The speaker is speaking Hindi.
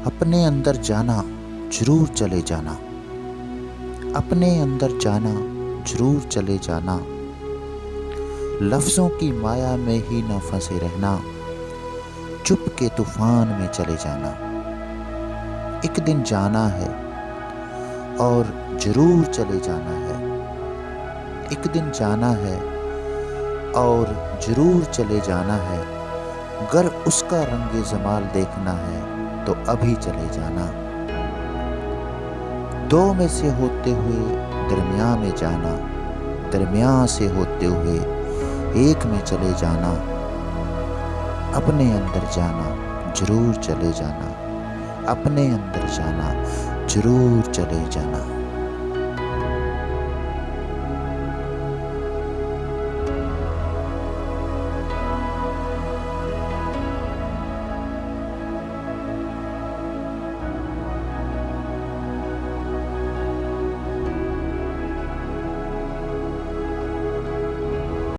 अपने अंदर जाना जरूर चले जाना, अपने अंदर जाना जरूर चले जाना, लफ्ज़ों की माया में ही न फंसे रहना, चुप के तूफान में चले जाना। एक दिन जाना है और जरूर चले जाना है, एक दिन जाना है और जरूर चले जाना है। गर उसका रंगे जमाल देखना है तो अभी चले जाना। दो में से होते हुए दरमियाँ में जाना, दरमियाँ से होते हुए एक में चले जाना। अपने अंदर जाना जरूर चले जाना, अपने अंदर जाना जरूर चले जाना।